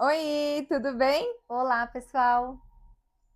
Oi, tudo bem? Olá, pessoal.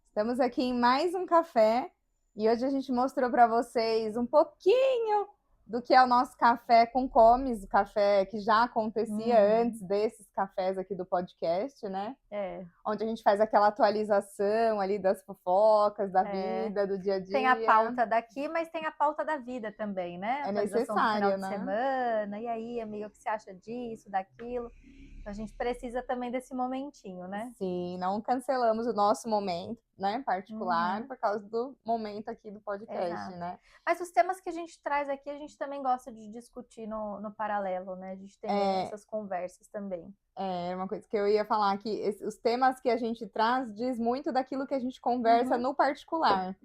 Estamos aqui em mais um café e hoje a gente mostrou para vocês um pouquinho do que é o nosso café com comes, o café que já acontecia Uhum. antes desses cafés aqui do podcast, né? É, Onde a gente faz aquela atualização ali das fofocas, da é. vida, do dia a Tem a dia. pauta daqui, mas tem a pauta da vida também, né? É Atualização do final necessário, de né? semana. E aí, amiga, o que você acha disso, daquilo? Então, a gente precisa também desse momentinho, né? Sim, não cancelamos o nosso momento, né, particular, Uhum, por causa do momento aqui do podcast, exato. né? Mas os temas que a gente traz aqui, a gente também gosta de discutir no paralelo, né? A gente tem É, essas conversas também. É uma coisa que eu ia falar que os temas que a gente traz diz muito daquilo que a gente conversa Uhum, no particular.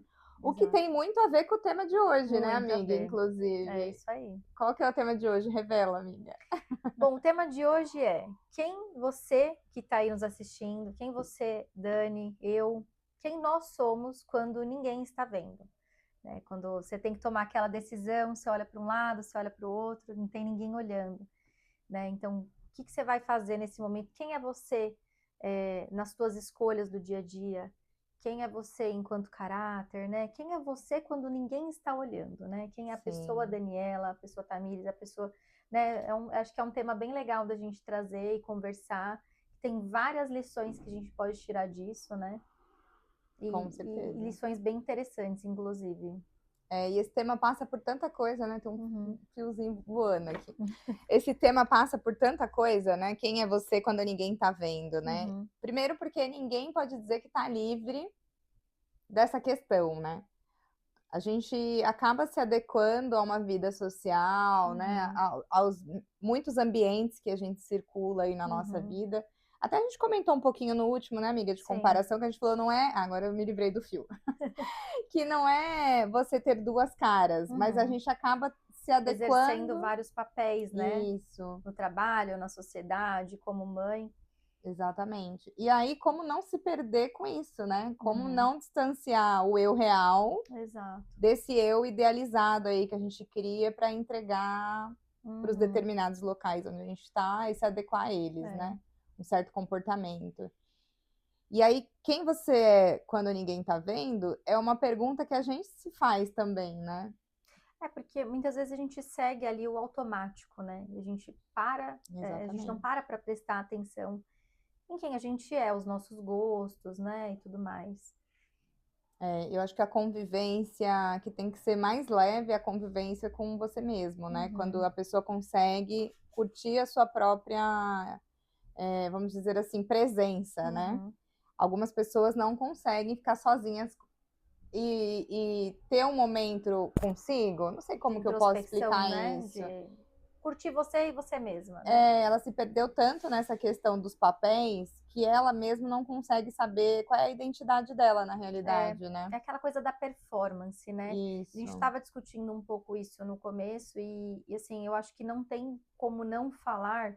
O que exato. tem muito a ver com o tema de hoje, né, Muito a amiga? ver. É Inclusive. isso aí. Qual que é o tema de hoje? Revela, amiga. Bom, o tema de hoje é quem você que está aí nos assistindo, quem você, Dani, eu, quem nós somos quando ninguém está vendo, né? Quando você tem que tomar aquela decisão, você olha para um lado, você olha para o outro, não tem ninguém olhando, né? Então, o que que você vai fazer nesse momento? Quem é você nas suas escolhas do dia a dia? Quem é você enquanto caráter, né? Quem é você quando ninguém está olhando, né? Quem é a pessoa Sim, Daniela, a pessoa Tamires, a pessoa, né? Acho que é um tema bem legal da gente trazer e conversar. Tem várias lições que a gente pode tirar disso, né? com E certeza. lições bem interessantes, inclusive. E esse tema passa por tanta coisa, né? Tem um Uhum, fiozinho voando aqui. Esse tema passa por tanta coisa, né? Quem é você quando ninguém tá vendo, né? uhum, Primeiro porque ninguém pode dizer que tá livre dessa questão, né? A gente acaba se adequando a uma vida social, né, uhum, aos muitos ambientes que a gente circula aí na nossa uhum. vida. Até a gente comentou um pouquinho no último, né, amiga, de Sim, comparação, que a gente falou, não é. Agora eu me livrei do fio. Que não é você ter duas caras, mas a uhum. gente acaba se Exercendo adequando. vários papéis, né? Isso, No trabalho, na sociedade, como mãe. exatamente. E aí, como não se perder com isso, né? Como Uhum, não distanciar o eu real exato. desse eu idealizado aí que a gente cria para entregar para os Uhum, determinados locais onde a gente está e se adequar a eles, é. né? Um certo comportamento. E aí, quem você é quando ninguém está vendo é uma pergunta que a gente se faz também, né? É porque muitas vezes a gente segue ali o automático, né? E a gente a gente não Exatamente. para prestar atenção em quem a gente é, os nossos gostos, né? E tudo mais. Eu acho que a convivência que tem que ser mais leve é a convivência com você mesmo, né? Quando Uhum, a pessoa consegue curtir a sua própria, vamos dizer assim, presença, né? uhum. Algumas pessoas não conseguem ficar sozinhas e ter um momento consigo. Não sei De como que eu posso introspecção, explicar né? isso. De curtir você e você mesma, né? Ela se perdeu tanto nessa questão dos papéis que ela mesma não consegue saber qual é a identidade dela na É, realidade, né? é aquela coisa da performance, né? A gente Isso. estava discutindo um pouco isso no começo e assim, eu acho que não tem como não falar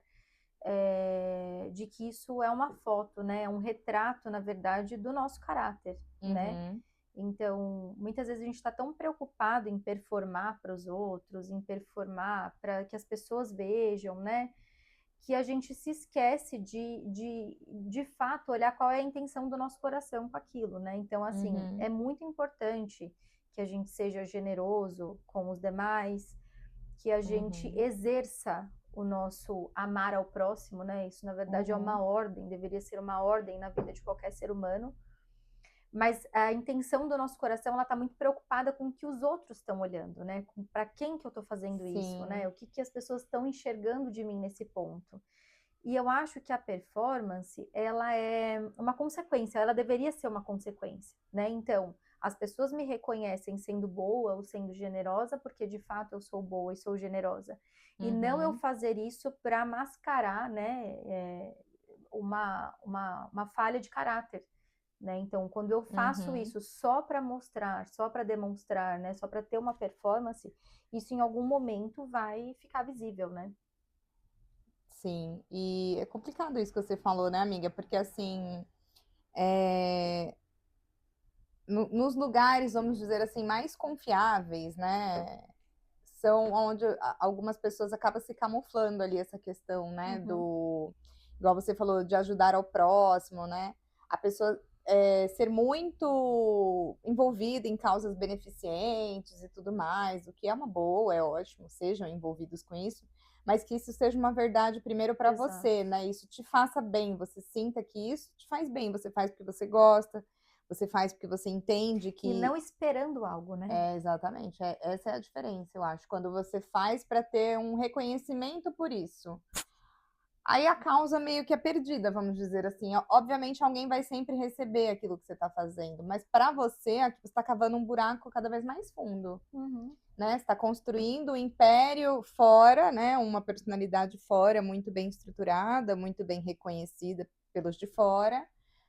de que isso é uma foto, né? É um retrato, na verdade, do nosso caráter, né? Uhum, Então, muitas vezes a gente está tão preocupado em performar para os outros, em performar para que as pessoas vejam, né? Que a gente se esquece de fato olhar qual é a intenção do nosso coração com aquilo, né? Então, assim, uhum, é muito importante que a gente seja generoso com os demais, que a gente uhum, exerça o nosso amar ao próximo, né? Isso, na verdade, é uma uhum. ordem, deveria ser uma ordem na vida de qualquer ser humano. Mas a intenção do nosso coração, ela está muito preocupada com o que os outros estão olhando, né? Para quem que eu estou fazendo isso, né? Sim. O que que as pessoas estão enxergando de mim nesse ponto? E eu acho que a performance, ela é uma consequência, ela deveria ser uma consequência, né? Então, as pessoas me reconhecem sendo boa ou sendo generosa porque de fato eu sou boa e sou generosa. E não eu Uhum, fazer isso para mascarar, né, uma falha de caráter, né? Então, quando eu faço uhum. isso só para mostrar, só para demonstrar, né, só para ter uma performance, isso em algum momento vai ficar visível, né? Sim. E é complicado isso que você falou, né, amiga? Porque assim, é, nos lugares, vamos dizer assim, mais confiáveis, né? São onde algumas pessoas acabam se camuflando ali essa questão, né? Uhum, igual você falou, de ajudar ao próximo, né? A pessoa ser muito envolvida em causas beneficentes e tudo mais, o que é uma boa, é ótimo, sejam envolvidos com isso, mas que isso seja uma verdade primeiro para Exato. você, né? Isso te faça bem, você sinta que isso te faz bem, você faz porque você gosta, você faz porque você entende E que não esperando algo, né? exatamente, essa é a diferença, eu acho, quando você faz para ter um reconhecimento por isso. Aí a causa meio que é perdida, vamos dizer assim. Obviamente, alguém vai sempre receber aquilo que você está fazendo, mas para você, aqui você está cavando um buraco cada vez mais fundo, Uhum. né? Você está construindo um império fora, né? Uma personalidade fora, muito bem estruturada, muito bem reconhecida pelos de fora,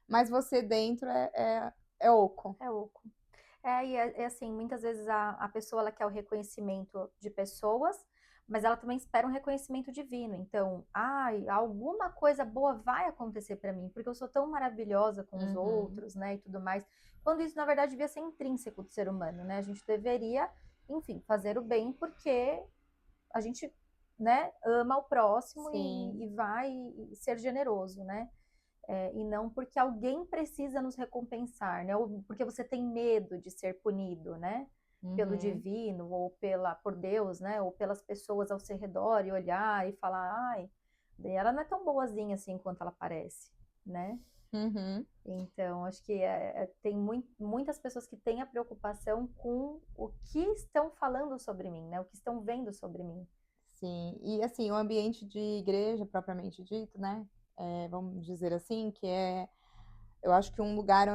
mas você dentro é oco. É oco. E assim, muitas vezes a pessoa ela quer o reconhecimento de pessoas, mas ela também espera um reconhecimento divino. Então, ai, alguma coisa boa vai acontecer para mim, porque eu sou tão maravilhosa com os Uhum. outros, né, e tudo mais. Quando isso, na verdade, devia ser intrínseco do ser humano, né? A gente deveria, enfim, fazer o bem porque a gente, né, ama o próximo Sim. e vai ser generoso, né? E não porque alguém precisa nos recompensar, né? Ou porque você tem medo de ser punido, né? Pelo Uhum. divino, ou por Deus, né? Ou pelas pessoas ao seu redor e olhar e falar, ai, ela não é tão boazinha assim quanto ela parece, né? Uhum. Então, acho que tem muitas pessoas que têm a preocupação com o que estão falando sobre mim, né? O que estão vendo sobre mim. Sim, e assim, o ambiente de igreja, propriamente dito, né? Vamos dizer assim, eu acho que um lugar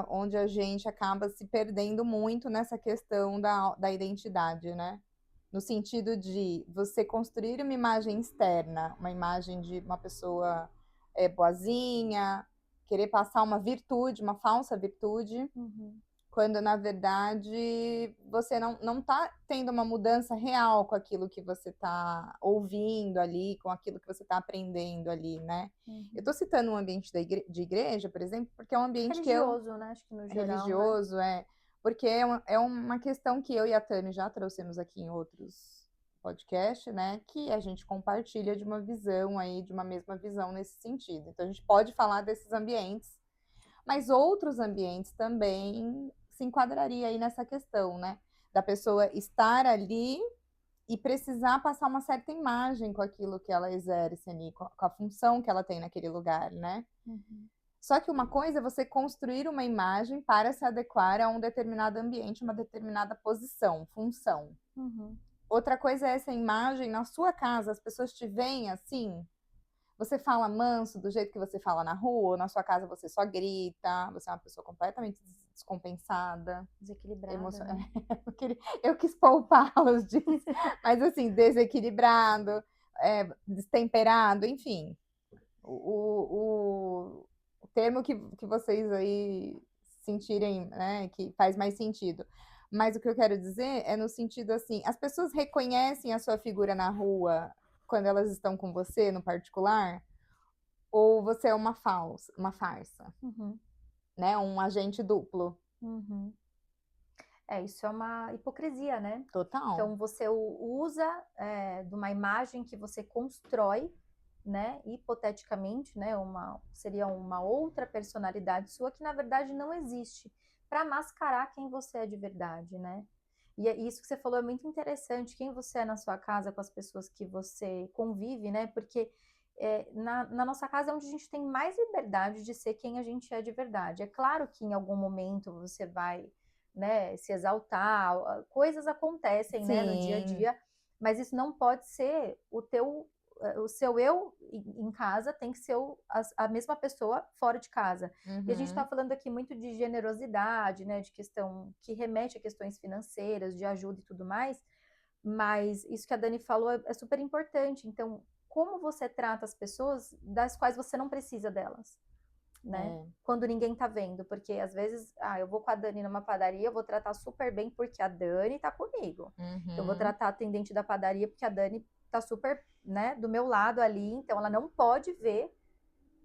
onde a gente acaba se perdendo muito nessa questão da identidade, né? No sentido de você construir uma imagem externa, uma imagem de uma pessoa boazinha, querer passar uma virtude, uma falsa virtude, Uhum. quando na verdade você não está tendo uma mudança real com aquilo que você está ouvindo ali, com aquilo que você está aprendendo ali, né? Eu Uhum. estou citando um ambiente de igreja, por exemplo, porque é um ambiente que eu Religioso, né? Acho que no geral, né? religioso, porque é uma questão que eu e a Tami já trouxemos aqui em outros podcasts, né? Que a gente compartilha de uma visão aí, de uma mesma visão nesse sentido. Então a gente pode falar desses ambientes, mas outros ambientes também se enquadraria aí nessa questão, né? Da pessoa estar ali e precisar passar uma certa imagem com aquilo que ela exerce ali, com a função que ela tem naquele lugar, né? Uhum. Só que uma coisa é você construir uma imagem para se adequar a um determinado ambiente, uma determinada posição, função. Uhum. Outra coisa é essa imagem na sua casa, as pessoas te veem assim, você fala manso do jeito que você fala na rua, ou na sua casa você só grita, você é uma pessoa completamente descompensada, Desequilibrada, né? eu quis poupá-los disso, mas assim, desequilibrado, destemperado, enfim. O termo que vocês aí sentirem, né, que faz mais sentido. Mas o que eu quero dizer é no sentido assim, as pessoas reconhecem a sua figura na rua quando elas estão com você, no particular, ou você é uma farsa, Uhum. né? Um agente duplo. Uhum. Isso é uma hipocrisia, né? Total. Então você usa de uma imagem que você constrói, né? Hipoteticamente, né? Seria uma outra personalidade sua que na verdade não existe, para mascarar quem você é de verdade, né? E isso que você falou é muito interessante. Quem você é na sua casa, com as pessoas que você convive, né? Porque na nossa casa é onde a gente tem mais liberdade de ser quem a gente é de verdade. É claro que em algum momento você vai, né, se exaltar, coisas acontecem, né, no dia a Sim. dia, mas isso não pode ser o seu eu em casa tem que ser a mesma pessoa fora de casa. E a gente está Uhum. falando aqui muito de generosidade, né, de questão que remete a questões financeiras, de ajuda e tudo mais, mas isso que a Dani falou é super importante. Então, como você trata as pessoas das quais você não precisa delas, né? É. Quando ninguém tá vendo, porque às vezes, eu vou com a Dani numa padaria, eu vou tratar super bem porque a Dani tá comigo. Eu vou Uhum. tratar a atendente da padaria porque a Dani tá super, né, do meu lado ali, então ela não pode ver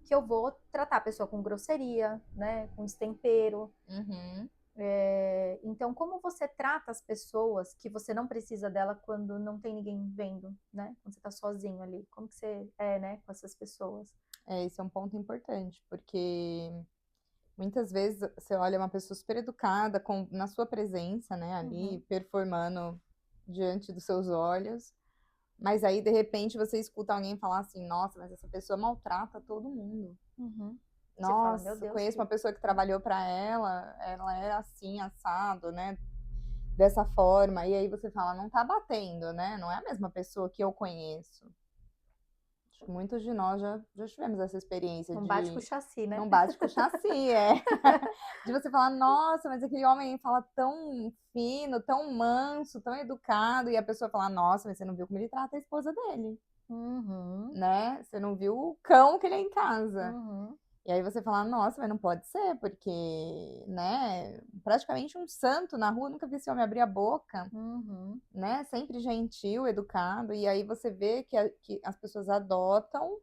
que eu vou tratar a pessoa com grosseria, né, com destempero. Uhum. Então, como você trata as pessoas que você não precisa dela quando não tem ninguém vendo, né? Quando você tá sozinho ali, como que você é, né, com essas pessoas? Esse é um ponto importante, porque muitas vezes você olha uma pessoa super educada na sua presença, né, ali, Uhum. performando diante dos seus olhos, mas aí, de repente, você escuta alguém falar assim, nossa, mas essa pessoa maltrata todo mundo. Uhum. Você fala, meu Nossa, Deus, conheço que. uma pessoa que trabalhou para ela era assim, assado, né, dessa forma, e aí você fala, não tá batendo, né, não é a mesma pessoa que eu conheço. Acho que muitos de nós já tivemos essa experiência Não bate com o de chassi, né? não bate com o chassi, de você falar, nossa, mas aquele homem fala tão fino, tão manso, tão educado, e a pessoa falar, nossa, mas você não viu como ele trata a esposa dele, Uhum. né? Você não viu o cão que ele é em casa. Uhum. E aí você fala, nossa, mas não pode ser, porque, né, praticamente um santo na rua, nunca vi esse homem abrir a boca, Uhum. né? Sempre gentil, educado, e aí você vê que as pessoas adotam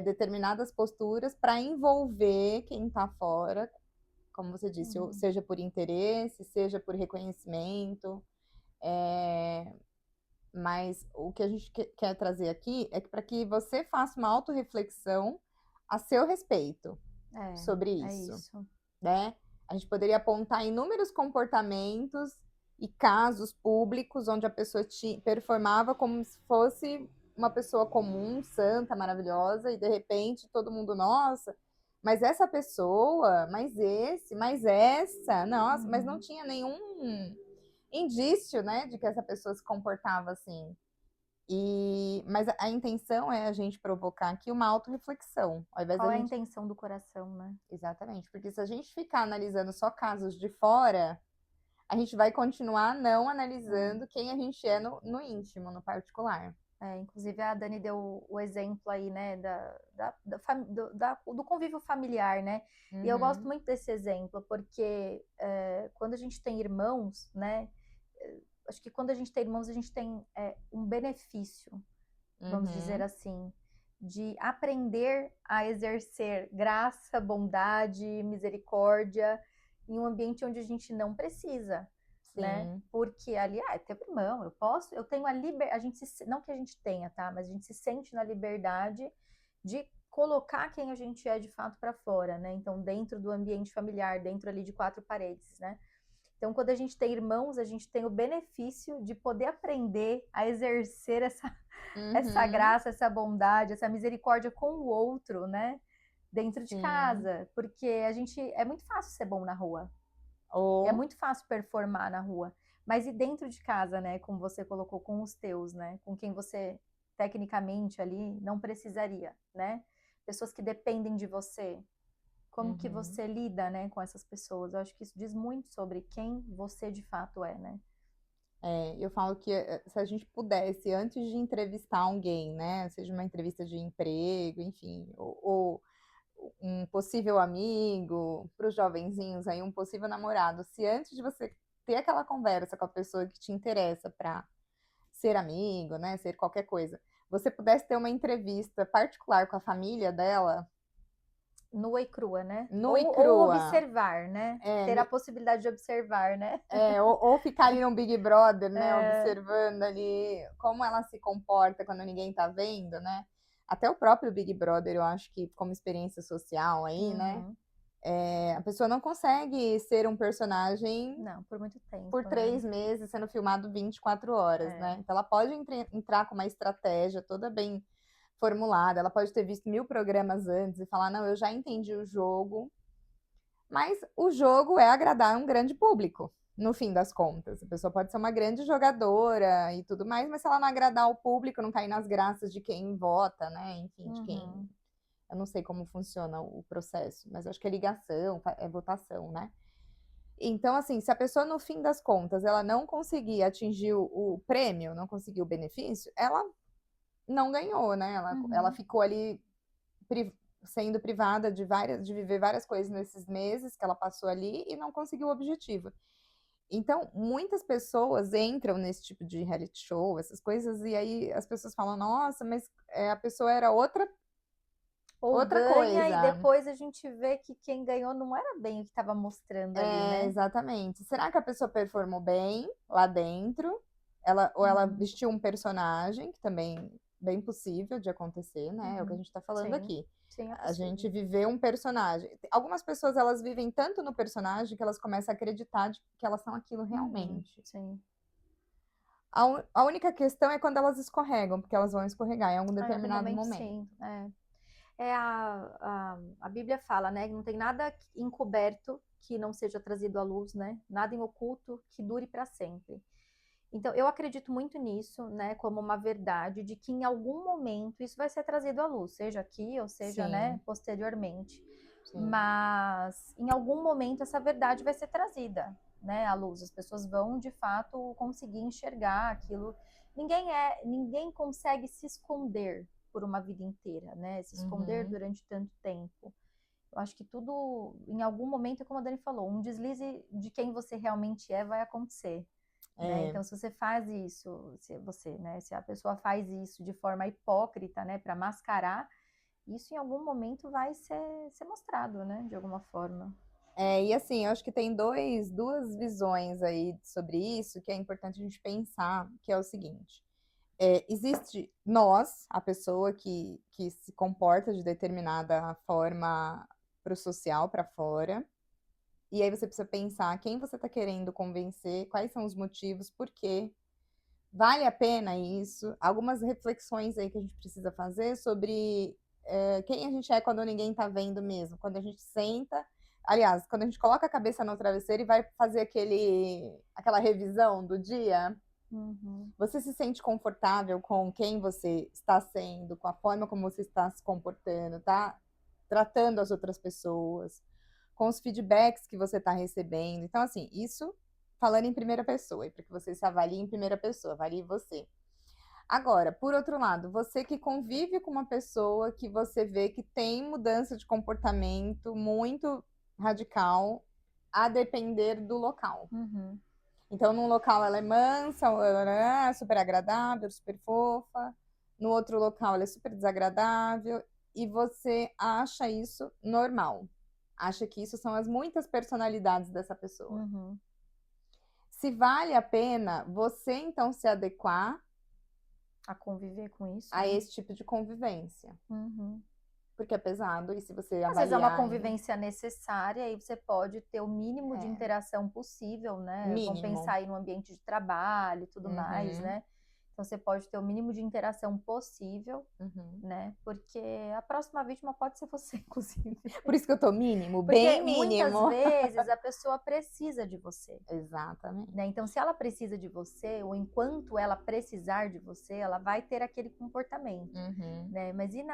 determinadas posturas para envolver quem está fora, como você disse, Uhum. seja por interesse, seja por reconhecimento. Mas o que a gente quer trazer aqui é que para que você faça uma autorreflexão a seu respeito sobre É isso, isso. né? A gente poderia apontar inúmeros comportamentos e casos públicos onde a pessoa performava como se fosse uma pessoa comum, santa, maravilhosa, e de repente todo mundo, nossa, mas essa pessoa, mas esse, mas essa, nossa, mas não tinha nenhum indício, né, de que essa pessoa se comportava assim. Mas a intenção é a gente provocar aqui uma autorreflexão, ao invés Qual da é a gente. intenção do coração, né? Exatamente, porque se a gente ficar analisando só casos de fora, a gente vai continuar não analisando quem a gente é no íntimo, no particular. Inclusive a Dani deu o exemplo aí, né, do convívio familiar, né? E eu gosto Uhum, muito desse exemplo, porque quando a gente tem irmãos, né? Acho que quando a gente tem irmãos, a gente tem um benefício, vamos dizer uhum, assim, de aprender a exercer graça, bondade, misericórdia em um ambiente onde a gente não precisa, né? sim, Porque ali, é teu irmão, eu tenho a liberdade, não que a gente tenha, tá? Mas a gente se sente na liberdade de colocar quem a gente é de fato para fora, né? Então, dentro do ambiente familiar, dentro ali de quatro paredes, né? Então, quando a gente tem irmãos, a gente tem o benefício de poder aprender a exercer essa uhum, graça, essa bondade, essa misericórdia com o outro, né? Dentro de sim. casa. Porque é muito fácil ser bom na rua. É Ou, muito fácil performar na rua. Mas e dentro de casa, né? Como você colocou, com os teus, né? Com quem você, tecnicamente, ali, não precisaria, né? Pessoas que dependem de você. Como que uhum. você lida, né, com essas pessoas? Eu acho que isso diz muito sobre quem você de fato é, né? Eu falo que se a gente pudesse, antes de entrevistar alguém, né, seja uma entrevista de emprego, enfim, ou um possível amigo, para os jovenzinhos aí, um possível namorado, se antes de você ter aquela conversa com a pessoa que te interessa para ser amigo, né, ser qualquer coisa, você pudesse ter uma entrevista particular com a família dela, Nua e crua, né? nua e Ou crua, observar, né? é, Ter a possibilidade de observar, né? ou ficar ali no Big Brother, né, observando ali como ela se comporta quando ninguém tá vendo, né? Até o próprio Big Brother, eu acho que como experiência social aí, né? Uhum. A pessoa não consegue ser um personagem Não, por muito por tempo, né? 3 meses sendo filmado 24 horas, É. né? Então ela pode entrar com uma estratégia toda bem formulada, ela pode ter visto 1000 programas antes e falar, não, eu já entendi o jogo, mas o jogo é agradar um grande público, no fim das contas. A pessoa pode ser uma grande jogadora e tudo mais, mas se ela não agradar o público, não cair nas graças de quem vota, né? Enfim, de quem. Uhum. Eu não sei como funciona o processo, mas acho que é ligação, é votação, né? Então, assim, se a pessoa, no fim das contas, ela não conseguir atingir o prêmio, não conseguir o benefício, ela não ganhou, né? Ela Uhum. ficou ali sendo privada de viver várias coisas nesses meses que ela passou ali e não conseguiu o objetivo. Então, muitas pessoas entram nesse tipo de reality show, essas coisas, e aí as pessoas falam, nossa, mas a pessoa era Ou outra ganha e coisa. depois a gente vê que quem ganhou não era bem o que estava mostrando ali, né? Exatamente. Será que a pessoa performou bem lá dentro? Ou ela Uhum. vestiu um personagem, que também bem possível de acontecer, né? É o que a gente tá falando Sim, aqui. sim, é A gente possível. viver um personagem. Algumas pessoas, elas vivem tanto no personagem que elas começam a acreditar que elas são aquilo realmente. Sim. A única questão é quando elas escorregam, porque elas vão escorregar em algum Em algum determinado momento, momento. sim. A Bíblia fala, né, que não tem nada encoberto que não seja trazido à luz, né? Nada em oculto que dure para sempre. Então, eu acredito muito nisso, né, como uma verdade de que em algum momento isso vai ser trazido à luz, seja aqui ou seja, né, Sim, posteriormente. sim. Mas em algum momento essa verdade vai ser trazida, né, à luz. As pessoas vão de fato conseguir enxergar aquilo. Ninguém consegue se esconder por uma vida inteira, né? Se esconder Uhum. durante tanto tempo. Eu acho que tudo, em algum momento, como a Dani falou, um deslize de quem você realmente é vai acontecer, né? É, Então, se você faz isso, se a pessoa faz isso de forma hipócrita, né, para mascarar, isso em algum momento vai ser mostrado, né, de alguma forma. e assim, eu acho que tem duas visões aí sobre isso que é importante a gente pensar, que é o seguinte. Existe nós, a pessoa que se comporta de determinada forma para o social, para fora, e aí você precisa pensar quem você está querendo convencer, quais são os motivos, por quê, vale a pena isso? Algumas reflexões aí que a gente precisa fazer sobre quem a gente é quando ninguém está vendo mesmo, quando a gente senta, aliás, quando a gente coloca a cabeça no travesseiro e vai fazer aquela revisão do dia. Uhum. Você se sente confortável com quem você está sendo, com a forma como você está se comportando, tá? Tratando as outras pessoas, com os feedbacks que você está recebendo. Então, assim, isso falando em primeira pessoa, e para que você se avalie em primeira pessoa, avalie você. Agora, por outro lado, você que convive com uma pessoa que você vê que tem mudança de comportamento muito radical, a depender do local. Uhum. Então, num local ela é mansa, super agradável, super fofa. No outro local ela é super desagradável. E você acha isso normal. Acha que isso são as muitas personalidades dessa pessoa. Uhum. Se vale a pena você, então, se adequar A conviver com isso, a né? esse tipo de convivência. Uhum. Porque é pesado. E se você Às vezes é uma avaliar aí, convivência necessária e você pode ter o mínimo de é interação possível, né? Vamos pensar mínimo. aí no ambiente de trabalho e tudo mais, Uhum, né? Então você pode ter o mínimo de interação possível, uhum. né? Porque a próxima vítima pode ser você, inclusive. Por isso que eu tô mínimo, Porque bem muitas mínimo. vezes a pessoa precisa de você, Exatamente. né? Então, se ela precisa de você, ou enquanto ela precisar de você, ela vai ter aquele comportamento, Uhum. né? Mas e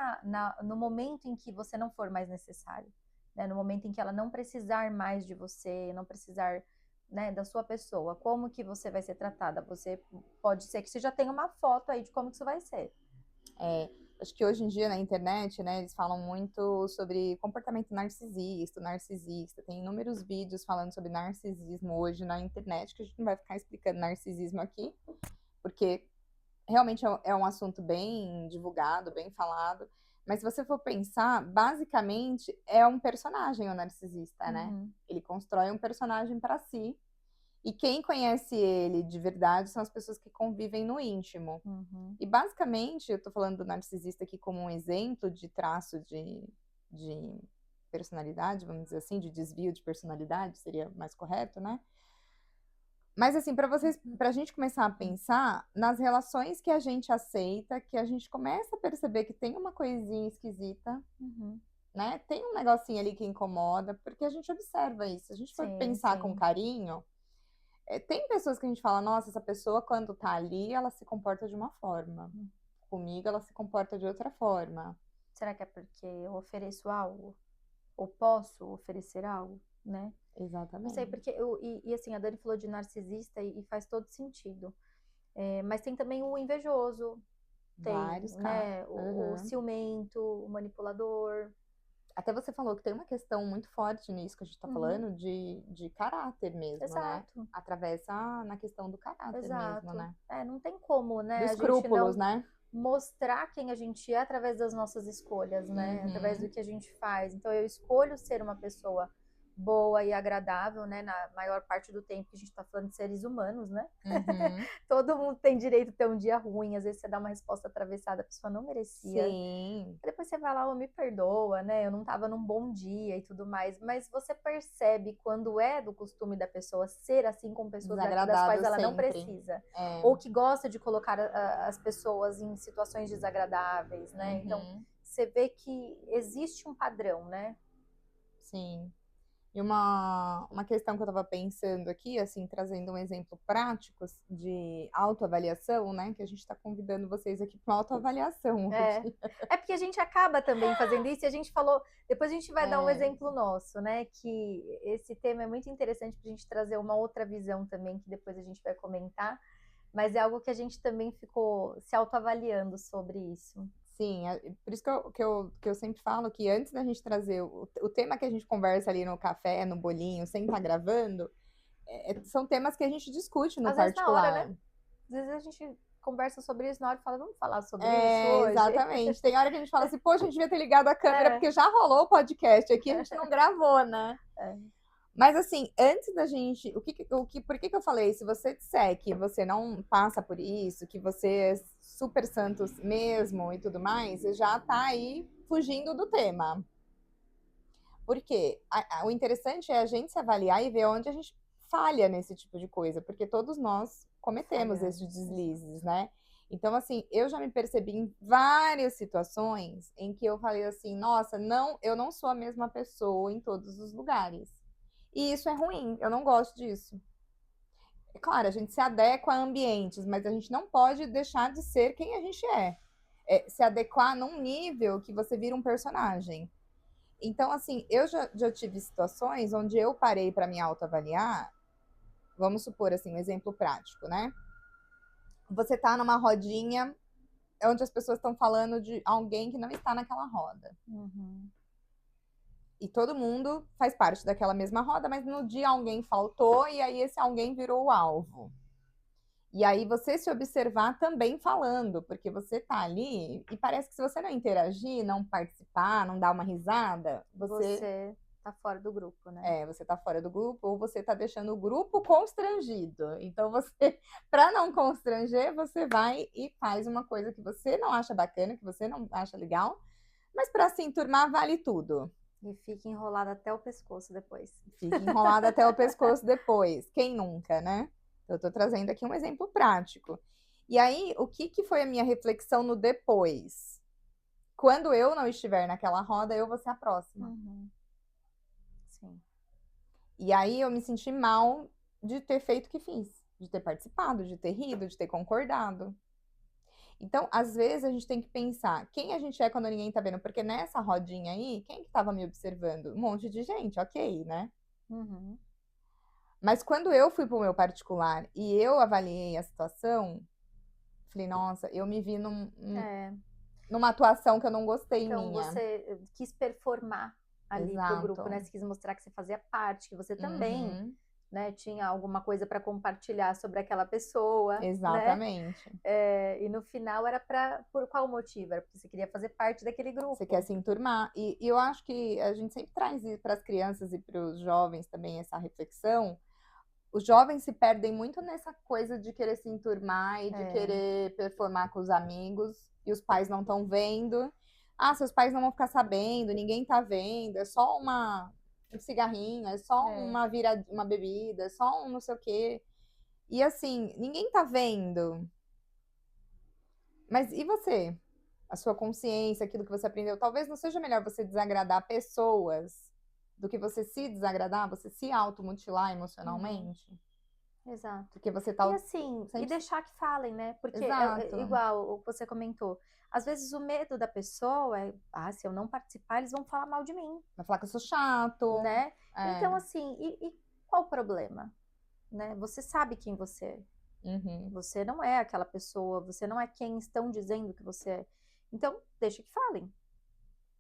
no momento em que você não for mais necessário, né? No momento em que ela não precisar mais de você, não precisar, né, da sua pessoa, como que você vai ser tratada? Você pode ser que você já tenha uma foto aí de como que isso vai ser. É, acho que hoje em dia na internet, né, eles falam muito sobre comportamento narcisista, narcisista. Tem inúmeros vídeos falando sobre narcisismo hoje na internet, que a gente não vai ficar explicando narcisismo aqui, porque realmente é um assunto bem divulgado, bem falado. Mas se você for pensar, basicamente é um personagem o narcisista, né? Uhum, Ele constrói um personagem para si. E quem conhece ele de verdade são as pessoas que convivem no íntimo. uhum. E basicamente, eu tô falando do narcisista aqui como um exemplo de traço de personalidade, vamos dizer assim, de desvio de personalidade, seria mais correto, né? Mas assim, pra gente começar a pensar nas relações que a gente aceita, que a gente começa a perceber que tem uma coisinha esquisita, Uhum. né? Tem um negocinho ali que incomoda, porque a gente observa isso. Se a gente for Sim, pensar com sim. carinho, tem pessoas que a gente fala, nossa, essa pessoa quando tá ali, ela se comporta de uma forma. Comigo ela se comporta de outra forma. Será que é porque eu ofereço algo? Ou posso oferecer algo, né? Não sei, Exatamente. porque assim, a Dani falou de narcisista e faz todo sentido. Mas tem também o invejoso, tem, Vários casos. né, o Uhum. ciumento, o manipulador. Até você falou que tem uma questão muito forte nisso que a gente tá Uhum, falando, de caráter mesmo, né? exato, Atravessa na questão do caráter mesmo, exato. né? Não tem como, né, Dos a gente escrúpulos, não né? mostrar quem a gente é através das nossas escolhas, né? Através do Uhum. que a gente faz. Então eu escolho ser uma pessoa boa e agradável, né? Na maior parte do tempo que a gente está falando de seres humanos, né? Uhum. Todo mundo tem direito de ter um dia ruim, às vezes você dá uma resposta atravessada, a pessoa não merecia. Sim. Depois você vai lá, oh, me perdoa, né? Eu não estava num bom dia e tudo mais. Mas você percebe quando é do costume da pessoa ser assim com pessoas das quais Desagradável ela não sempre. precisa. É. Ou que gosta de colocar as pessoas em situações desagradáveis, né? Então, Uhum. você vê que existe um padrão, né? Sim. E uma questão que eu estava pensando aqui, assim, trazendo um exemplo prático de autoavaliação, né? Que a gente está convidando vocês aqui para uma autoavaliação É. hoje. É porque a gente acaba também fazendo isso e a gente falou. Depois a gente vai dar um É, exemplo nosso, né? Que esse tema é muito interessante para a gente trazer uma outra visão também, que depois a gente vai comentar. Mas é algo que a gente também ficou se autoavaliando sobre isso. sim, por isso que eu sempre falo que antes da gente trazer o tema que a gente conversa ali no café, no bolinho, sem estar gravando, são temas que a gente discute no Às vezes na hora, né? particular. Às vezes a gente conversa sobre isso na hora e fala, vamos falar sobre isso É, hoje? exatamente. Tem hora que a gente fala assim, poxa, a gente devia ter ligado a câmera, É, porque já rolou o podcast aqui, a gente não gravou, né? é. Mas assim, antes da gente, por que que eu falei? Se você disser que você não passa por isso, que você é super santos mesmo e tudo mais, você já tá aí fugindo do tema. Porque o interessante é a gente se avaliar e ver onde a gente falha nesse tipo de coisa, porque todos nós cometemos esses Falhamos. deslizes, né? Então, assim, eu já me percebi em várias situações em que eu falei assim, nossa, não, eu não sou a mesma pessoa em todos os lugares. E isso é ruim, eu não gosto disso. É claro, a gente se adequa a ambientes, mas a gente não pode deixar de ser quem a gente é. Se adequar num nível que você vira um personagem. Então, assim, eu já tive situações onde eu parei para me autoavaliar. Vamos supor, assim, um exemplo prático, né? Você tá numa rodinha onde as pessoas estão falando de alguém que não está naquela roda. Uhum. E todo mundo faz parte daquela mesma roda, mas no dia alguém faltou e aí esse alguém virou o alvo. E aí você se observar também falando, porque você tá ali e parece que se você não interagir, não participar, não dar uma risada, Você tá fora do grupo, né? você tá fora do grupo ou você tá deixando o grupo constrangido. Então você, para não constranger, você vai e faz uma coisa que você não acha bacana, que você não acha legal, mas para se enturmar vale tudo. E fica enrolado até o pescoço depois. Fica enrolado até o pescoço depois. Quem nunca, né? Eu tô trazendo aqui um exemplo prático. E aí, o que foi a minha reflexão no depois? Quando eu não estiver naquela roda, eu vou ser a próxima. Uhum. Sim. E aí eu me senti mal de ter feito o que fiz, de ter participado, de ter rido, de ter concordado. Então, às vezes a gente tem que pensar quem a gente é quando ninguém tá vendo, porque nessa rodinha aí, quem que tava me observando? Um monte de gente, ok, né? Uhum. Mas quando eu fui pro meu particular e eu avaliei a situação, falei, nossa, eu me vi É. numa atuação que eu não gostei Então minha. você quis performar ali pro grupo, né? Exato. Você quis mostrar que você fazia parte, que você também, Uhum, né, tinha alguma coisa para compartilhar sobre aquela pessoa, né? exatamente. E no final era por qual motivo? Era porque você queria fazer parte daquele Você quer grupo. se enturmar. E eu acho que a gente sempre traz para as crianças e para os jovens também essa reflexão. Os jovens se perdem muito nessa coisa de querer se enturmar e de É, querer performar com os amigos e os pais não estão vendo. Ah, seus pais não vão ficar sabendo, ninguém tá vendo, é só um cigarrinho, é só é. uma bebida, é só um não sei o quê. E assim, ninguém tá vendo. Mas e você? A sua consciência, aquilo que você aprendeu, talvez não seja melhor você desagradar pessoas do que você se desagradar, você se automutilar Uhum, emocionalmente? exato. Porque você E tá assim, e sempre. deixar que falem, né? Porque Exato. igual o que você comentou, às vezes o medo da pessoa é, se eu não participar, eles vão falar mal de mim, Vai falar que eu sou chato. né? Então, É. assim, e qual o problema? Né? Você sabe quem você é. Uhum. Você não é aquela pessoa, você não é quem estão dizendo que você é. Então, deixa que falem,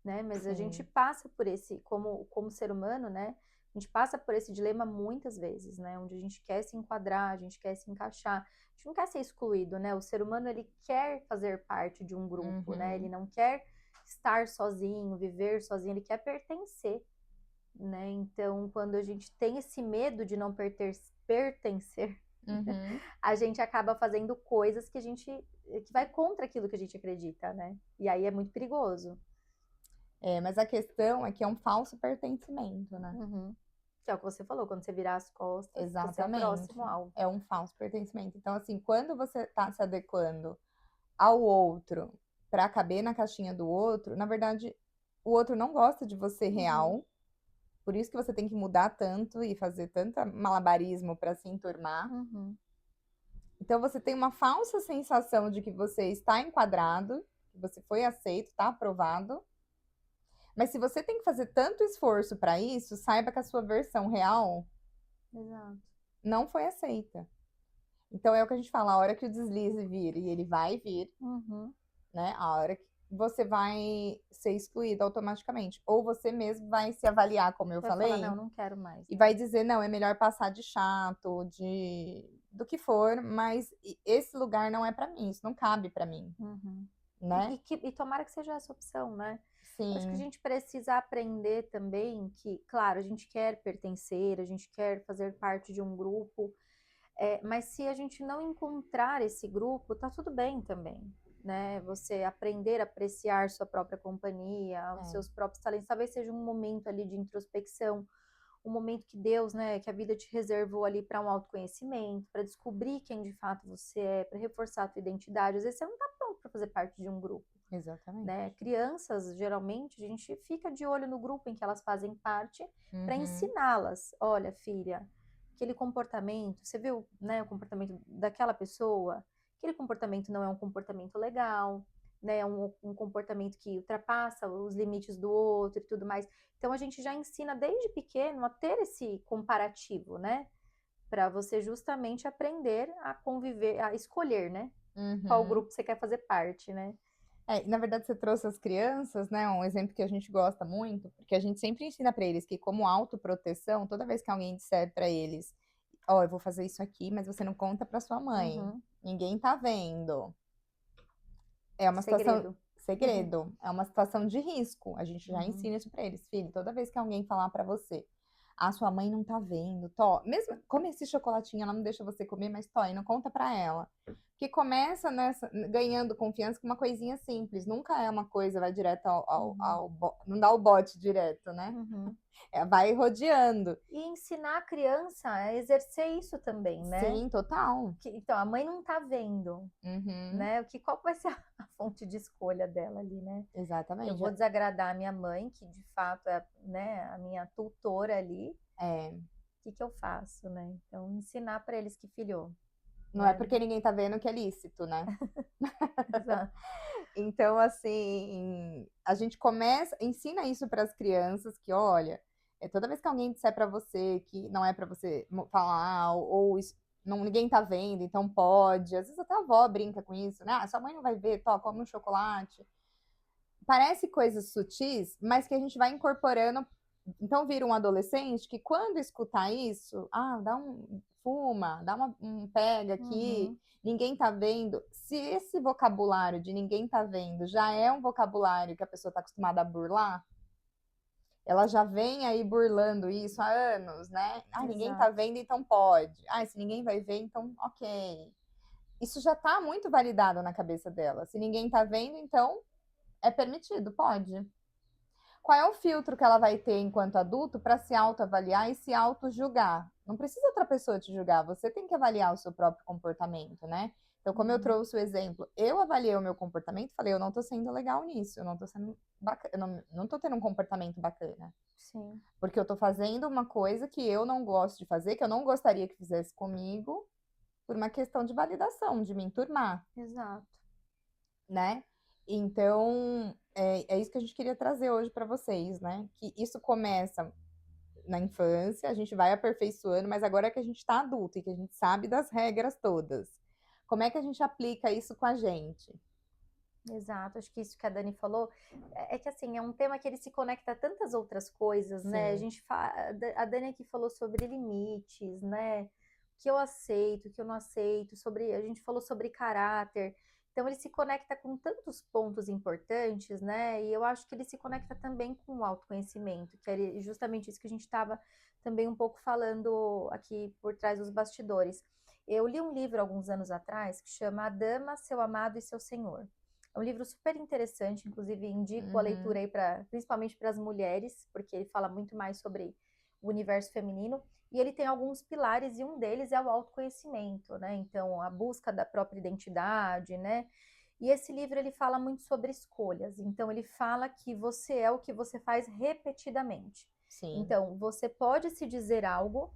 né? Mas a gente Sim. passa por esse, como ser humano, né? A gente passa por esse dilema muitas vezes, né? Onde a gente quer se enquadrar, a gente quer se encaixar, a gente não quer ser excluído, né? O ser humano, ele quer fazer parte de um grupo, né? Ele Uhum. não quer estar sozinho, viver sozinho, ele quer pertencer, né? Então, quando a gente tem esse medo de não pertencer, Uhum. a gente acaba fazendo coisas que vai contra aquilo que a gente acredita, né? E aí é muito perigoso. É, mas a questão é que é um falso pertencimento, né? Uhum. Que é o que você falou, quando você virar as costas, você é o Exatamente. próximo alvo. É um falso pertencimento. Então, assim, quando você está se adequando ao outro para caber na caixinha do outro, na verdade, o outro não gosta de você Uhum. real. Por isso que você tem que mudar tanto e fazer tanta malabarismo para se enturmar. Uhum. Então você tem uma falsa sensação de que você está enquadrado, que você foi aceito, está aprovado. Mas se você tem que fazer tanto esforço para isso, saiba que a sua versão real Exato. não foi aceita. Então é o que a gente fala, a hora que o deslize vir, e ele vai vir, Uhum. né? A hora que você vai ser excluído automaticamente. Ou você mesmo vai se avaliar, como eu Vai falar, não, falei, não quero mais, e né? vai dizer, não, é melhor passar de chato, de do que for, mas esse lugar não é para mim, isso não cabe para mim, Uhum. né? E tomara que seja essa opção, né? Acho que a Sim, gente precisa aprender também que, claro, a gente quer pertencer, a gente quer fazer parte de um grupo, mas se a gente não encontrar esse grupo, tá tudo bem também, né? Você aprender a apreciar sua própria companhia, os é, seus próprios talentos, talvez seja um momento ali de introspecção, um momento que Deus, né, que a vida te reservou ali para um autoconhecimento, para descobrir quem de fato você é, para reforçar a tua identidade. Às vezes você não tá pronto para fazer parte de um grupo, exatamente. né? Crianças, geralmente, a gente fica de olho no grupo em que elas fazem parte para Uhum, ensiná-las. Olha, filha, aquele comportamento, você viu, né, o comportamento daquela pessoa? Aquele comportamento não é um comportamento legal, né? É um comportamento que ultrapassa os limites do outro e tudo mais. Então a gente já ensina desde pequeno a ter esse comparativo, né? Para você justamente aprender a conviver, a escolher, né? Qual uhum. grupo você quer fazer parte, né? Na verdade, você trouxe as crianças, né? Um exemplo que a gente gosta muito, porque a gente sempre ensina para eles que, como autoproteção, toda vez que alguém disser para eles, ó, eu vou fazer isso aqui, mas você não conta para sua mãe, Uhum. ninguém tá vendo. É uma situação Segredo. segredo, é uma situação de risco. A gente já Uhum. ensina isso para eles, filho. Toda vez que alguém falar para você, ah, sua mãe não tá vendo, Tó, mesmo come esse chocolatinho, ela não deixa você comer, mas Tó, e não conta para ela. Que começa nessa, ganhando confiança com uma coisinha simples, nunca é uma coisa, vai direto Uhum. não dá o bote direto, né? Uhum. Vai rodeando. E ensinar a criança a exercer isso também, né? Sim, total. Então, a mãe não tá vendo, Uhum, né? Qual vai ser a fonte de escolha dela ali, né? Eu vou exatamente. desagradar a minha mãe, que de fato é, né, a minha tutora ali. É, Que eu faço, né? Então, ensinar para eles que, filho, não é né? porque ninguém tá vendo que é lícito, né? Exato. Então, assim, a gente começa, ensina isso para as crianças que, olha, toda vez que alguém disser para você que não é para você falar, ou isso, não, ninguém tá vendo, então pode. Às vezes até a avó brinca com isso, né? Ah, sua mãe não vai ver, tó, come um chocolate. Parece coisas sutis, mas que a gente vai incorporando. Então vira um adolescente que quando escutar isso, ah, dá um fuma, dá um pega aqui, Uhum. ninguém tá vendo. Se esse vocabulário de ninguém tá vendo já é um vocabulário que a pessoa tá acostumada a burlar, ela já vem aí burlando isso há anos, né? Ah, ninguém tá Exato. vendo, então pode. Ah, se ninguém vai ver, então ok. Isso já tá muito validado na cabeça dela. Se ninguém tá vendo, então é permitido, pode. Qual é o filtro que ela vai ter enquanto adulto para se autoavaliar e se auto-julgar? Não precisa outra pessoa te julgar, você tem que avaliar o seu próprio comportamento, né? Então, como eu Uhum. trouxe o exemplo, eu avaliei o meu comportamento e falei, eu não tô sendo legal nisso, eu não tô sendo bacana, eu não tô tendo um comportamento bacana. Sim, Porque eu tô fazendo uma coisa que eu não gosto de fazer, que eu não gostaria que fizesse comigo, por uma questão de validação, de me enturmar, exato. né? Então, é isso que a gente queria trazer hoje para vocês, né? Que isso começa na infância, a gente vai aperfeiçoando, mas agora que a gente está adulto e que a gente sabe das regras todas, como é que a gente aplica isso com a gente? Exato, acho que isso que a Dani falou é que assim, é um tema que ele se conecta a tantas outras coisas, né? Sim, A Dani aqui falou sobre limites, né? O que eu aceito, o que eu não aceito, sobre a gente falou sobre caráter. Então, ele se conecta com tantos pontos importantes, né? E eu acho que ele se conecta também com o autoconhecimento, que é justamente isso que a gente estava também um pouco falando aqui por trás dos bastidores. Eu li um livro alguns anos atrás que chama A Dama, Seu Amado e Seu Senhor. É um livro super interessante, inclusive indico a leitura aí principalmente para as mulheres, porque ele fala muito mais sobre o universo feminino. E ele tem alguns pilares, e um deles é o autoconhecimento, né? Então, a busca da própria identidade, né? E esse livro, ele fala muito sobre escolhas. Então, ele fala que você é o que você faz repetidamente. Sim. Então, você pode se dizer algo,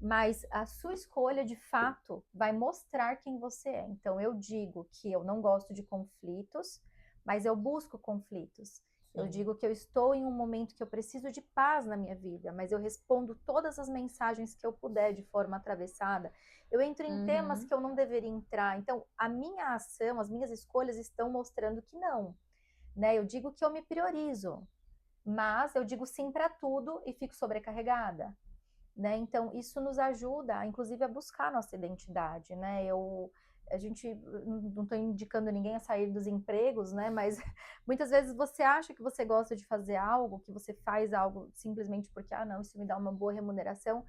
mas a sua escolha, de fato, vai mostrar quem você é. Então, eu digo que eu não gosto de conflitos, mas eu busco conflitos. Eu digo que eu estou em um momento que eu preciso de paz na minha vida, mas eu respondo todas as mensagens que eu puder de forma atravessada. Eu entro em temas que eu não deveria entrar. Então, a minha ação, as minhas escolhas estão mostrando que não, né? Eu digo que eu me priorizo, mas eu digo sim para tudo e fico sobrecarregada, né? Então, isso nos ajuda, inclusive, a buscar a nossa identidade, né? A gente, não estou indicando ninguém a sair dos empregos, né? Mas muitas vezes você acha que você gosta de fazer algo, que você faz algo simplesmente porque, não, isso me dá uma boa remuneração.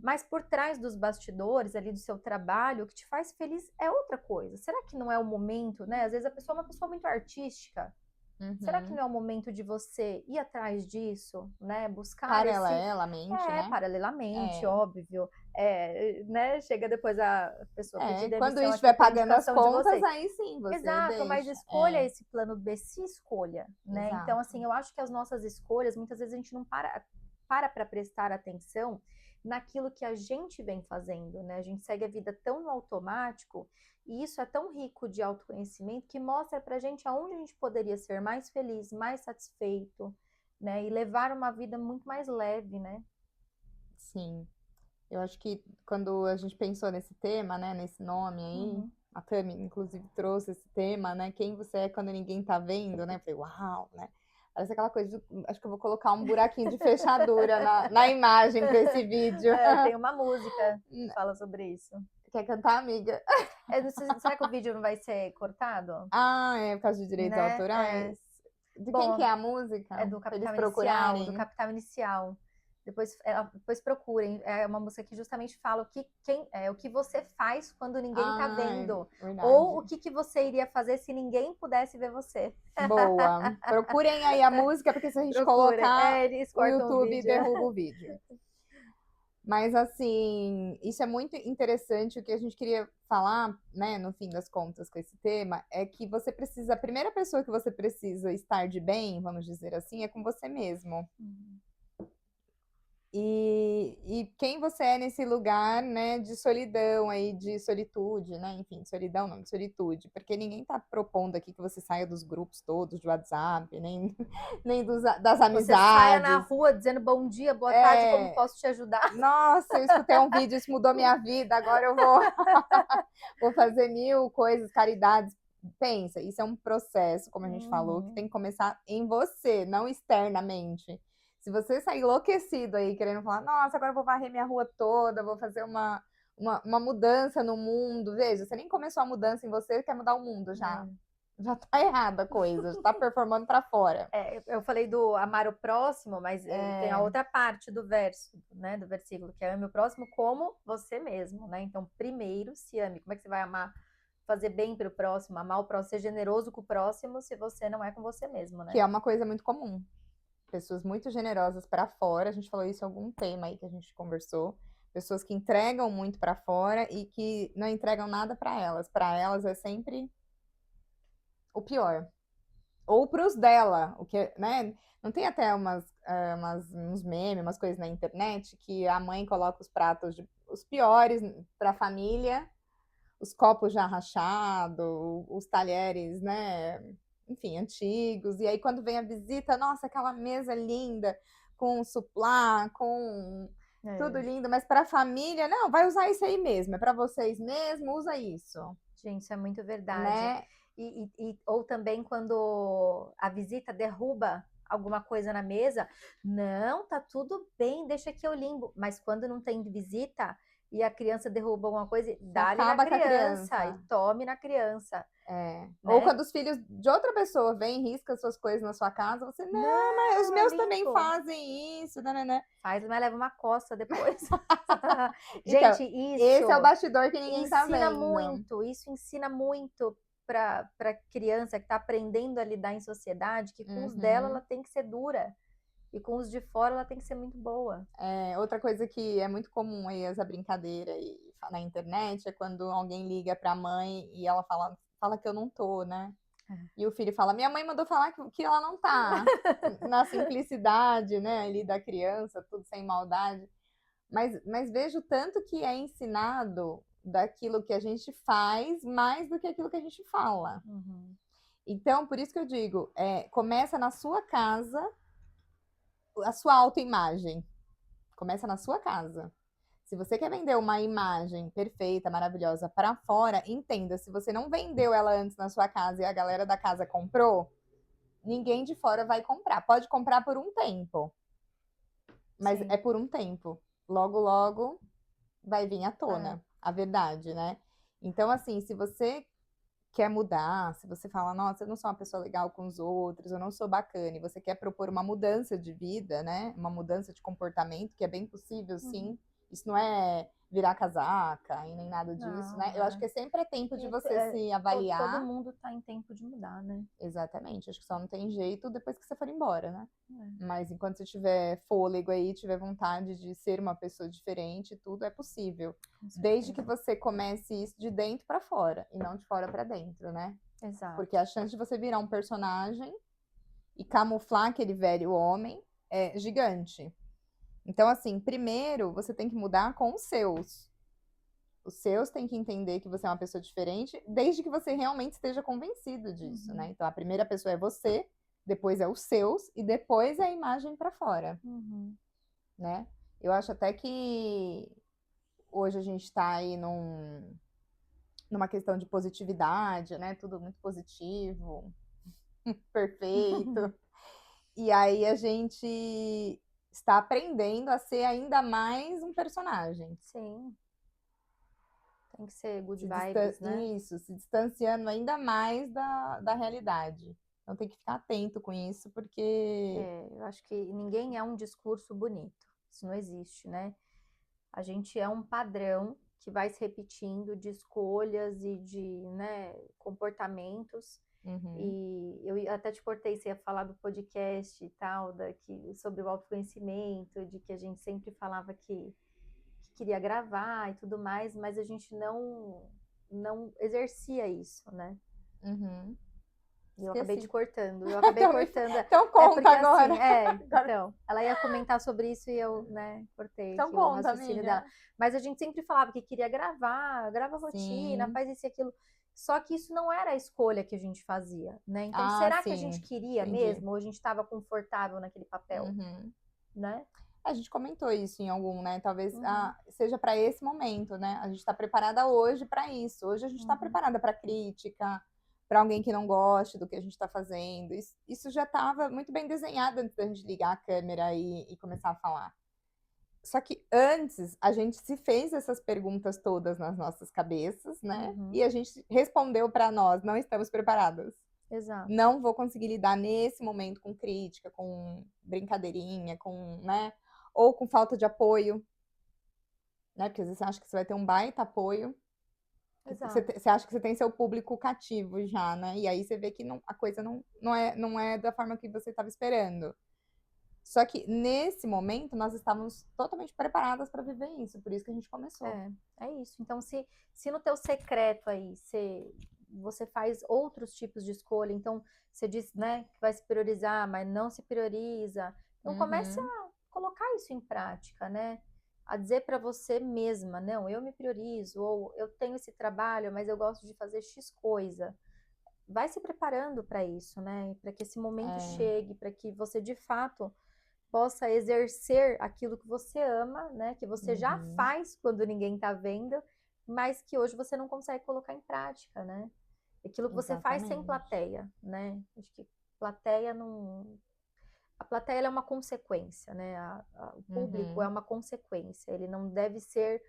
Mas por trás dos bastidores ali do seu trabalho, o que te faz feliz é outra coisa. Será que não é o momento, né? Às vezes a pessoa é uma pessoa muito artística. Será que não é o momento de você ir atrás disso, né? Buscar paralelamente, né? Paralelamente, óbvio. Né? Chega depois a pessoa pedir demissão. Quando estiver pagando as contas, aí sim, você Exato, deixa. mas escolha esse plano B, se escolha, né? Exato. Então, assim, eu acho que as nossas escolhas, muitas vezes a gente não para prestar atenção naquilo que a gente vem fazendo, né? A gente segue a vida tão no automático, e isso é tão rico de autoconhecimento que mostra pra gente aonde a gente poderia ser mais feliz, mais satisfeito, né? E levar uma vida muito mais leve, né? Sim. Eu acho que quando a gente pensou nesse tema, né, nesse nome aí, a Tami, inclusive, trouxe esse tema, né? Quem você é quando ninguém tá vendo, né? Eu falei, uau, né? Parece aquela coisa de, acho que eu vou colocar um buraquinho de fechadura na imagem para esse vídeo. Tem uma música que fala sobre isso. Quer cantar, amiga? Será que o vídeo não vai ser cortado? É por causa de direitos autorais? De quem que é a música? É do Capital Inicial, do Capital Inicial. Depois procurem. É uma música que justamente fala o que você faz quando ninguém tá vendo. Ou o que você iria fazer se ninguém pudesse ver você. Boa. Procurem aí a música, porque se a gente colocar, o YouTube derruba o vídeo. Mas, assim, isso é muito interessante. O que a gente queria falar, né, no fim das contas, com esse tema, é que você precisa, a primeira pessoa que você precisa estar de bem, vamos dizer assim, é com você mesmo. E quem você é nesse lugar, né, de solidão aí, de solitude, né, enfim, de solidão não, de solitude, porque ninguém tá propondo aqui que você saia dos grupos todos de WhatsApp, nem das amizades. Você saia na rua dizendo bom dia, boa tarde, como posso te ajudar? Nossa, eu escutei um vídeo, isso mudou minha vida, agora eu vou fazer 1000 coisas, caridades. Pensa, isso é um processo, como a gente falou, que tem que começar em você, não externamente. Se você sair enlouquecido aí, querendo falar, nossa, agora eu vou varrer minha rua toda, vou fazer uma mudança no mundo. Veja, você nem começou a mudança em você, quer mudar o mundo já. Já tá errada a coisa, já tá performando para fora. Eu falei do amar o próximo, mas tem a outra parte do verso, né, do versículo, que é ame o próximo como você mesmo, né? Então, primeiro se ame. Como é que você vai amar, fazer bem para o próximo, amar o próximo, ser generoso com o próximo, se você não é com você mesmo, né? Que é uma coisa muito comum. Pessoas muito generosas para fora, a gente falou isso em algum tema aí que a gente conversou. Pessoas que entregam muito para fora e que não entregam nada para elas. Para elas é sempre o pior. Ou pros dela, o que, né? Não tem até uns memes, umas coisas na internet que a mãe coloca os pratos, os piores para a família, os copos já rachados, os talheres, né? Enfim, antigos. E aí quando vem a visita, nossa, aquela mesa linda, com suplá, com tudo lindo, mas para a família, não, vai usar isso aí mesmo, é para vocês mesmo, usa isso. Gente, isso é muito verdade. Né? Ou também quando a visita derruba alguma coisa na mesa, não, tá tudo bem, deixa que eu limpo. Mas quando não tem visita e a criança derruba alguma coisa, dá-lhe na criança e tome na criança. Ou né? quando os filhos de outra pessoa vêm e riscam suas coisas na sua casa, você, não, mas os Não, é meus também limpo. fazem isso, né? Faz, mas leva uma coça depois. Então, Gente, esse é o isso bastidor que ninguém tá vendo. isso ensina muito para criança que está aprendendo a lidar em sociedade, que com os dela ela Uhum. tem que ser dura e com os de fora ela tem que ser muito boa. Outra coisa que é muito comum aí, essa brincadeira na internet, é quando alguém liga pra mãe e ela fala que eu não tô, né? E o filho fala, minha mãe mandou falar que ela não tá. Na simplicidade, né, ali da criança, tudo sem maldade. Mas vejo tanto que é ensinado daquilo que a gente faz mais do que aquilo que a gente fala. Uhum. Então, por isso que eu digo, começa na sua casa a sua autoimagem. Começa na sua casa. Se você quer vender uma imagem perfeita, maravilhosa para fora, entenda, se você não vendeu ela antes na sua casa e a galera da casa comprou, ninguém de fora vai comprar. Pode comprar por um tempo, mas Sim. é por um tempo. Logo, logo vai vir à É. tona a verdade, né? Então, assim, se você quer mudar, se você fala, nossa, eu não sou uma pessoa legal com os outros, eu não sou bacana, e você quer propor uma mudança de vida, né? Uma mudança de comportamento, que é bem possível, sim. Isso não é virar casaca e nem nada disso, né? Não, Eu acho que sempre é tempo de você se todo avaliar. mundo está em tempo de mudar, né? Exatamente, acho que só não tem jeito depois que você for embora, né? É. Mas enquanto você tiver fôlego aí, tiver vontade de ser uma pessoa diferente, tudo é possível. Desde que você comece isso de dentro para fora e não de fora para dentro, né? Exato. Porque a chance de você virar um personagem e camuflar aquele velho homem é gigante. Então, assim, primeiro você tem que mudar com os seus. Os seus têm que entender que você é uma pessoa diferente, desde que você realmente esteja convencido disso, né? Então, a primeira pessoa é você, depois é os seus e depois é a imagem para fora, né? Eu acho até que hoje a gente está aí numa questão de positividade, né? Tudo muito positivo, perfeito. E aí a gente está aprendendo a ser ainda mais um personagem. Sim. Tem que ser good vibes, né? Isso, se distanciando ainda mais da realidade. Então tem que ficar atento com isso, porque. Eu acho que ninguém é um discurso bonito. Isso não existe, né? A gente é um padrão que vai se repetindo de escolhas e de, né, comportamentos. E eu até te cortei, você ia falar do podcast e tal, sobre o autoconhecimento, de que a gente sempre falava que queria gravar e tudo mais, mas a gente não exercia isso, né? E eu acabei te cortando. Eu acabei cortando. Então conta porque, agora. Assim, então, ela ia comentar sobre isso e eu, né, cortei Então aqui o conta, raciocínio amiga. dela. Mas a gente sempre falava que queria gravar, grava rotina, Sim. faz isso e aquilo. Só que isso não era a escolha que a gente fazia, né? Então, Ah, será que a sim. gente queria Entendi. mesmo? Ou a gente estava confortável naquele papel, né? A gente comentou isso em algum, né? Talvez seja para esse momento, né? A gente está preparada hoje para isso. Hoje a gente está preparada para crítica, para alguém que não goste do que a gente está fazendo. Isso já estava muito bem desenhado antes da gente ligar a câmera e começar a falar. Só que antes a gente se fez essas perguntas todas nas nossas cabeças, né? E a gente respondeu para nós: não estamos preparadas. Exato. Não vou conseguir lidar nesse momento com crítica, com brincadeirinha, né? Ou com falta de apoio, né? Porque às vezes você acha que você vai ter um baita apoio. Você acha que você tem seu público cativo já, né? E aí você vê que a coisa não é da forma que você estava esperando. Só que nesse momento nós estávamos totalmente preparadas para viver isso, por isso que a gente começou. É isso. Então, se no teu secreto aí você faz outros tipos de escolha, então você diz, né, que vai se priorizar, mas não se prioriza. Então comece a colocar isso em prática, né? A dizer para você mesma, não, eu me priorizo, ou eu tenho esse trabalho, mas eu gosto de fazer X coisa. Vai se preparando para isso, né? Para que esse momento chegue, para que você de fato possa exercer aquilo que você ama, né? Que você já faz quando ninguém tá vendo, mas que hoje você não consegue colocar em prática, né? Aquilo que você faz sem plateia, né? Acho que plateia não. A plateia é uma consequência, né? O público é uma consequência. Ele não deve ser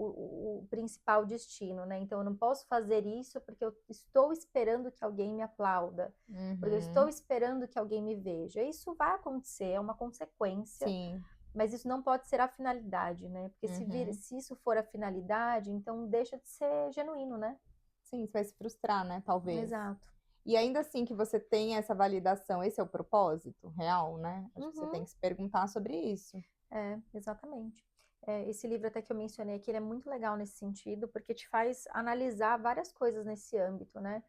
o principal destino, né? Então eu não posso fazer isso porque eu estou esperando que alguém me aplauda, porque eu estou Uhum. esperando que alguém me veja. Isso vai acontecer, é uma consequência, Sim. mas isso não pode ser a finalidade, né? Porque Uhum. se isso for a finalidade, então deixa de ser genuíno, né? Sim, você vai se frustrar, né? Talvez. Exato. E ainda assim que você tem essa validação, esse é o propósito real, né? Acho que você tem Uhum. que se perguntar sobre isso. É, exatamente. É, esse livro até que eu mencionei aqui, ele é muito legal nesse sentido, porque te faz analisar várias coisas nesse âmbito, né?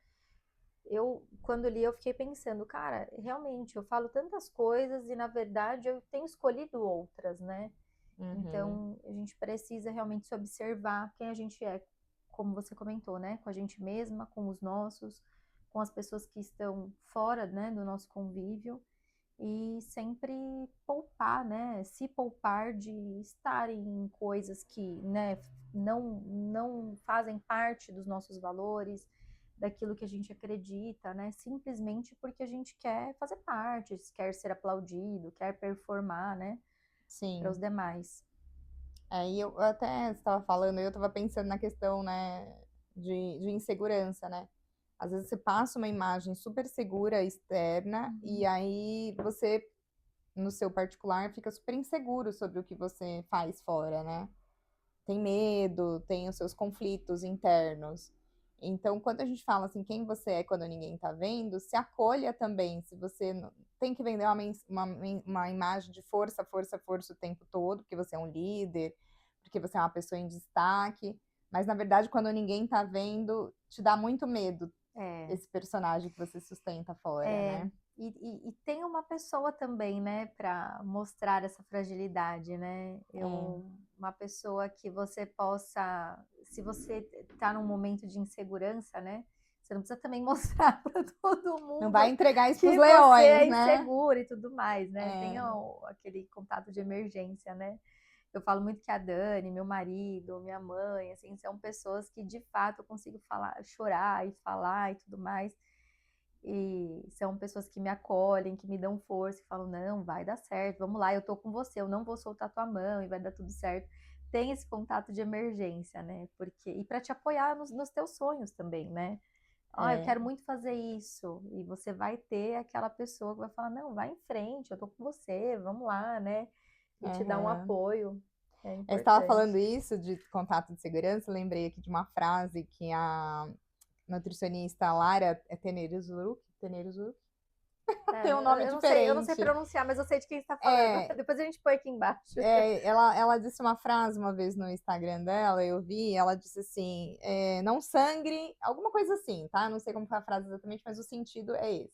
Quando li, eu fiquei pensando, cara, realmente, eu falo tantas coisas e, na verdade, eu tenho escolhido outras, né? Uhum. Então, a gente precisa realmente se observar quem a gente é, como você comentou, né? Com a gente mesma, com os nossos, com as pessoas que estão fora, né, do nosso convívio e sempre poupar, né? Se poupar de estar em coisas que, né, não fazem parte dos nossos valores, daquilo que a gente acredita, né? Simplesmente porque a gente quer fazer parte, quer ser aplaudido, quer performar, né, para os Sim. demais. E eu até estava falando, eu estava pensando na questão, né, de insegurança, né? Às vezes você passa uma imagem super segura externa e Uhum. aí você, no seu particular, fica super inseguro sobre o que você faz fora, né? Tem medo, tem os seus conflitos internos. Então, quando a gente fala assim, quem você é quando ninguém tá vendo, se acolha também. Se você tem que vender uma imagem de força, força, força o tempo todo, porque você é um líder, porque você é uma pessoa em destaque. Mas, na verdade, quando ninguém tá vendo, te dá muito medo É, esse personagem que você sustenta fora, é, né? e tem uma pessoa também, né, para mostrar essa fragilidade, né? É, Uma pessoa que você possa, se você tá num momento de insegurança, né? Você não precisa também mostrar para todo não vai mundo entregar isso pros que você leões, é né? inseguro e tudo mais, né? É, Tenha aquele contato de emergência, né? Eu falo muito que a Dani, meu marido, minha mãe, assim, são pessoas que de fato eu consigo falar, chorar e falar e tudo mais. E são pessoas que me acolhem, que me dão força, que falam, não, vai dar certo, vamos lá, eu tô com você, eu não vou soltar tua mão e vai dar tudo certo. Tem esse contato de emergência, né? Porque, e para te apoiar nos teus sonhos também, né? Ó, eu é, quero muito fazer isso. E você vai ter aquela pessoa que vai falar, não, vai em frente, eu tô com você, vamos lá, né? E te dar um aham. apoio. É Eu estava falando importante. isso de contato de segurança, lembrei aqui de uma frase que a nutricionista Lara Teneruzuru tem um É, nome eu não sei diferente. pronunciar, mas eu sei de quem está falando. É, Depois a gente põe aqui embaixo. ela disse uma frase uma vez no Instagram dela, eu vi, ela disse assim, não sangre, alguma coisa assim, tá? Não sei como foi a frase exatamente, mas o sentido é esse.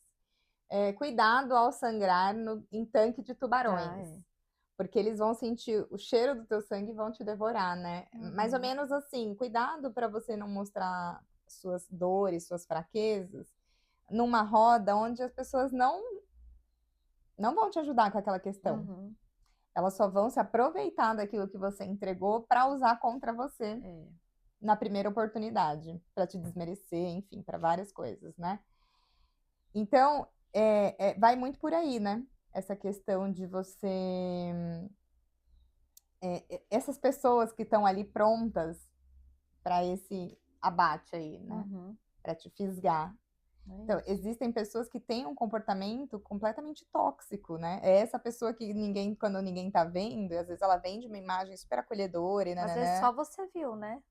Cuidado ao sangrar em tanque de Ah, tubarões. é. Porque eles vão sentir o cheiro do teu sangue e vão te devorar, né? Mais ou Uhum. menos assim, cuidado para você não mostrar suas dores, suas fraquezas numa roda onde as pessoas não vão te ajudar com aquela questão. Uhum. Elas só vão se aproveitar daquilo que você entregou para usar contra você É. na primeira oportunidade, para te desmerecer, enfim, para várias coisas, né? Então, vai muito por aí, né? Essa questão de você essas pessoas que estão ali prontas para esse abate aí, né? Uhum. Para te fisgar. É Então, isso. existem pessoas que têm um comportamento completamente tóxico, né? É essa pessoa que ninguém, quando ninguém tá vendo, às vezes ela vende uma imagem super acolhedora e Às vezes nananã. só você viu, né?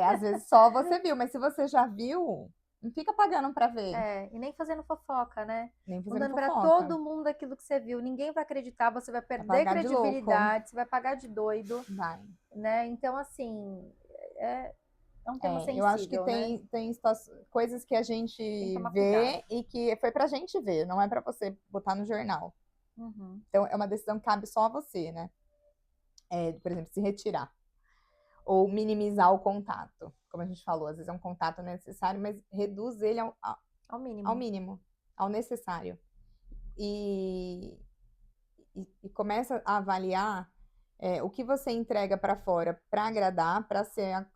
Às vezes só você viu, mas se você já viu, não fica pagando para ver, É, e nem fazendo fofoca, né? nem fazendo Contando para fofoca. todo mundo aquilo que você viu. Ninguém vai acreditar, você vai Vai perder pagar de louco. credibilidade, você vai pagar de doido, Vai. né? Então, assim, é, é um tema Eu acho que sensível, né? tem coisas que a Tem que gente tomar cuidado. vê e que foi pra gente ver, não é pra você botar no jornal. Uhum. Então, é uma decisão que cabe só a você, né? Por exemplo, se retirar. Ou minimizar o contato. Como a gente falou, às vezes é um contato necessário, mas reduz ele Ao ao mínimo. mínimo, ao necessário. E começa a avaliar o que você entrega para fora para agradar, para ser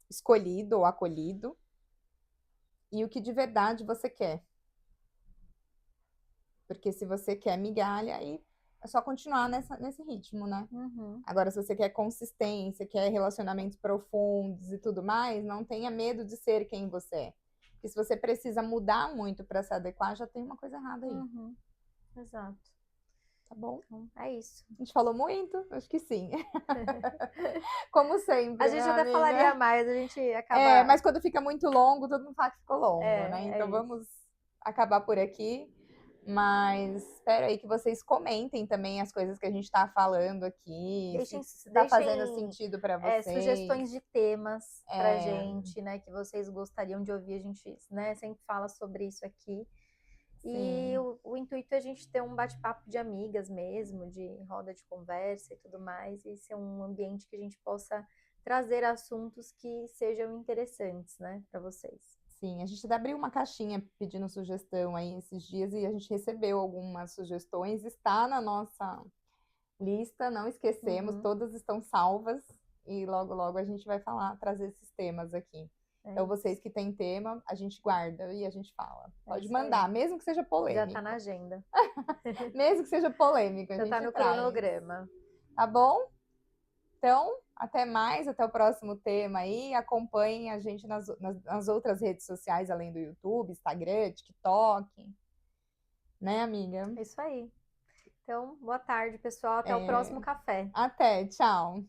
escolhido ou acolhido, e o que de verdade você quer. Porque se você quer migalha, aí é só continuar nesse ritmo, né? Uhum. Agora, se você quer consistência, quer relacionamentos profundos e tudo mais, não tenha medo de ser quem você é. Porque se você precisa mudar muito para se adequar, já tem uma coisa errada aí, Uhum. Exato. tá bom? Então, é isso. A gente falou muito? Acho que sim. Como A sempre, gente né, até falaria amiga? mais, a gente É, acaba. mas quando fica muito longo, todo mundo fala que ficou longo, né? É Então isso. vamos acabar por aqui. Mas espero aí que vocês comentem também as coisas que a gente está falando aqui, Deixem, se está fazendo deixem sentido para vocês. sugestões de temas pra É, gente, né? Que vocês gostariam de ouvir. A gente, né, sempre fala sobre isso aqui. E sim, o intuito é a gente ter um bate-papo de amigas mesmo, de roda de conversa e tudo mais, e ser um ambiente que a gente possa trazer assuntos que sejam interessantes, né, para vocês. sim. A gente até abriu uma caixinha pedindo sugestão aí esses dias e a gente recebeu algumas sugestões. Está na nossa lista, não esquecemos, Uhum, todas estão salvas e logo, logo a gente vai falar, trazer esses temas aqui. é Então, isso. vocês que têm tema, a gente guarda e a gente fala. É Pode isso aí. mandar, mesmo que seja Já tá na polêmico. agenda. Mesmo que seja polêmico, a Já tá gente no traz. cronograma. Tá bom? Então, até mais, até o próximo tema aí. Acompanhem a gente nas outras redes sociais, além do YouTube, Instagram, TikTok. Né, amiga? É isso aí. Então, boa tarde, pessoal. Até o É, próximo café. até, tchau.